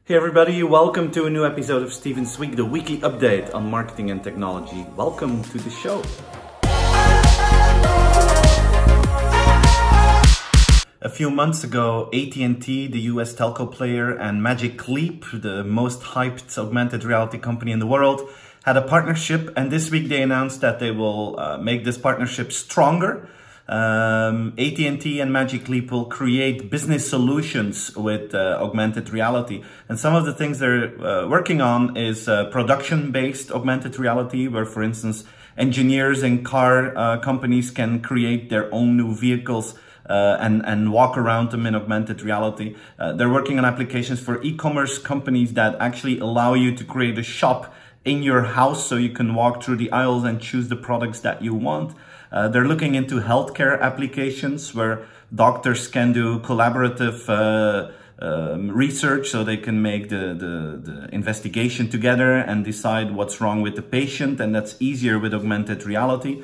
Hey everybody, welcome to a new episode of Steven's Week, the weekly update on marketing and technology. Welcome to the show. A few months ago, AT&T, the US telco player, and Magic Leap, the most hyped augmented reality company in the world, had a partnership, and this week they announced that they will make this partnership stronger. AT&T and Magic Leap will create business solutions with augmented reality. And some of the things they're working on is production-based augmented reality, where, for instance, engineers and car companies can create their own new vehicles and walk around them in augmented reality. They're working on applications for e-commerce companies that actually allow you to create a shop in your house so you can walk through the aisles and choose the products that you want. They're looking into healthcare applications where doctors can do collaborative research so they can make the investigation together and decide what's wrong with the patient, and that's easier with augmented reality.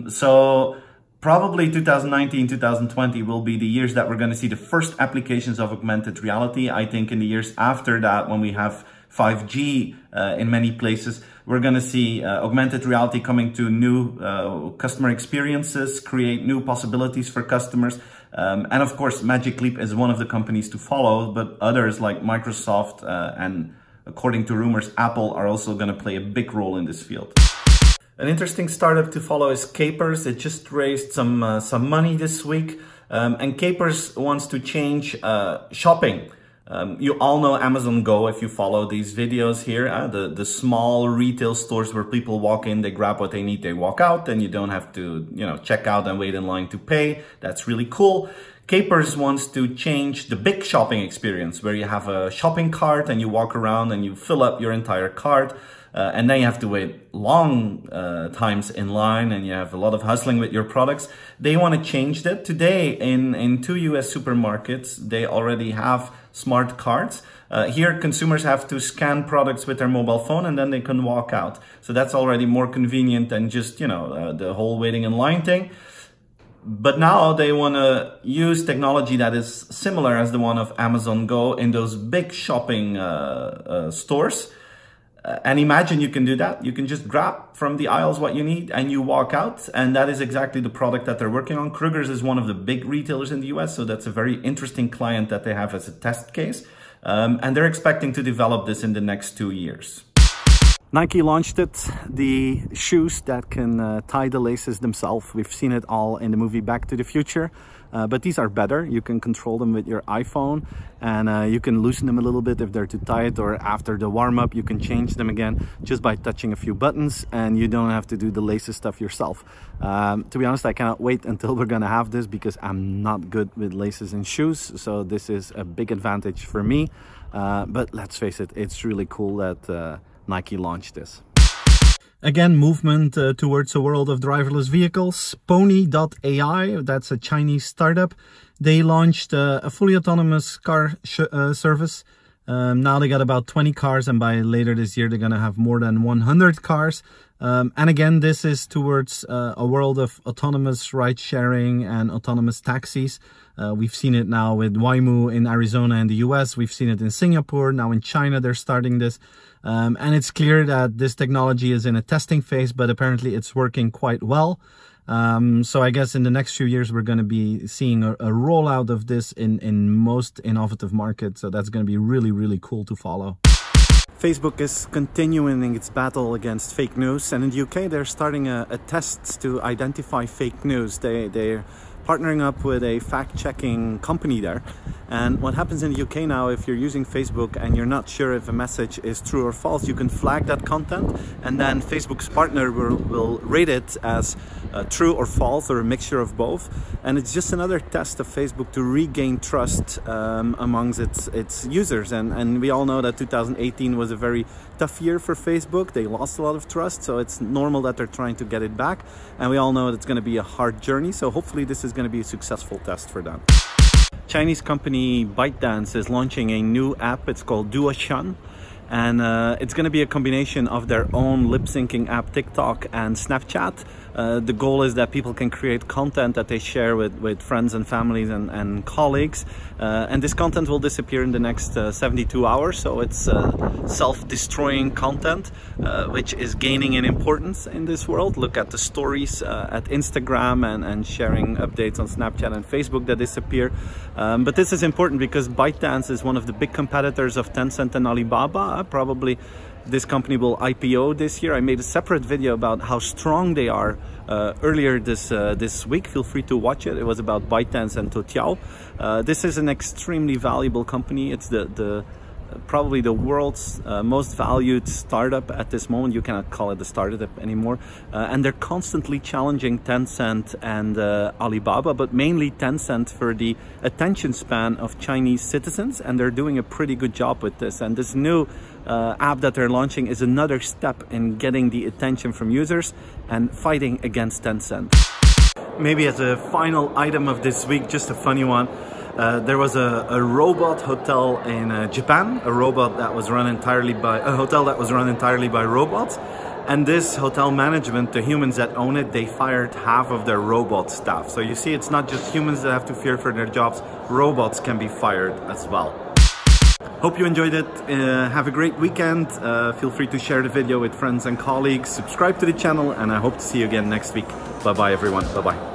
So probably 2019, 2020 will be the years that we're going to see the first applications of augmented reality. I think in the years after that, when we have 5G in many places, we're going to see augmented reality coming to new customer experiences, create new possibilities for customers. And of course, Magic Leap is one of the companies to follow, but others like Microsoft and, according to rumors, Apple are also going to play a big role in this field. An interesting startup to follow is Capers. It just raised some money this week, and Capers wants to change shopping. You all know Amazon Go if you follow these videos here, the small retail stores where people walk in, they grab what they need, they walk out, and you don't have to, check out and wait in line to pay. That's really cool. Capers wants to change the big shopping experience where you have a shopping cart and you walk around and you fill up your entire cart. And then you have to wait long times in line and you have a lot of hustling with your products. They want to change that. Today in 2 US supermarkets, they already have smart carts. Here, consumers have to scan products with their mobile phone and then they can walk out. So that's already more convenient than just, the whole waiting in line thing. But now they want to use technology that is similar as the one of Amazon Go in those big shopping stores. And imagine you can do that. You can just grab from the aisles what you need and you walk out. And that is exactly the product that they're working on. Kroger's is one of the big retailers in the US. So that's a very interesting client that they have as a test case. And they're expecting to develop this in the next 2 years. Nike launched it, the shoes that can tie the laces themselves. We've seen it all in the movie Back to the Future. But these are better. You can control them with your iPhone and you can loosen them a little bit if they're too tight, or after the warm-up you can change them again just by touching a few buttons, and you don't have to do the laces stuff yourself. To be honest, I cannot wait until we're gonna have this because I'm not good with laces in shoes, so this is a big advantage for me. But let's face it, it's really cool that Nike launched this. Again, movement towards a world of driverless vehicles. Pony.ai, that's a Chinese startup. They launched a fully autonomous car service. Now they got about 20 cars, and by later this year, they're going to have more than 100 cars. And again, this is towards a world of autonomous ride sharing and autonomous taxis. We've seen it now with Waymo in Arizona and the US. We've seen it in Singapore. Now in China, they're starting this. And it's clear that this technology is in a testing phase, but apparently it's working quite well. So I guess in the next few years, we're going to be seeing a rollout of this in most innovative markets. So that's going to be really, really cool to follow. Facebook is continuing its battle against fake news, and in the UK they're starting a test to identify fake news. They're partnering up with a fact-checking company there. And what happens in the UK now, if you're using Facebook and you're not sure if a message is true or false, you can flag that content, and then Facebook's partner will rate it as true or false, or a mixture of both. And it's just another test of Facebook to regain trust amongst its users. And we all know that 2018 was a very tough year for Facebook. They lost a lot of trust, so it's normal that they're trying to get it back. And we all know that it's going to be a hard journey, so hopefully this is going to be a successful test for them. Chinese company Bytedance is launching a new app. It's called Duoshan. And it's going to be a combination of their own lip syncing app TikTok and Snapchat. The goal is that people can create content that they share with friends and families and colleagues. And this content will disappear in the next 72 hours. So it's self-destroying content, which is gaining in importance in this world. Look at the stories at Instagram and sharing updates on Snapchat and Facebook that disappear. But this is important because Bytedance is one of the big competitors of Tencent and Alibaba. Probably this company will IPO this year. I made a separate video about how strong they are earlier this week. Feel free to watch it. It was about Bytedance and Toutiao. This is an extremely valuable company. It's probably the world's most valued startup at this moment. You cannot call it a startup anymore. And they're constantly challenging Tencent and Alibaba, but mainly Tencent for the attention span of Chinese citizens. And they're doing a pretty good job with this. And this new app that they're launching is another step in getting the attention from users and fighting against Tencent. Maybe as a final item of this week, just a funny one. There was a robot hotel in Japan, a hotel that was run entirely by robots. And this hotel management, the humans that own it, they fired half of their robot staff. So you see, it's not just humans that have to fear for their jobs, robots can be fired as well. Hope you enjoyed it. Have a great weekend. Feel free to share the video with friends and colleagues. Subscribe to the channel, and I hope to see you again next week. Bye-bye, everyone. Bye-bye.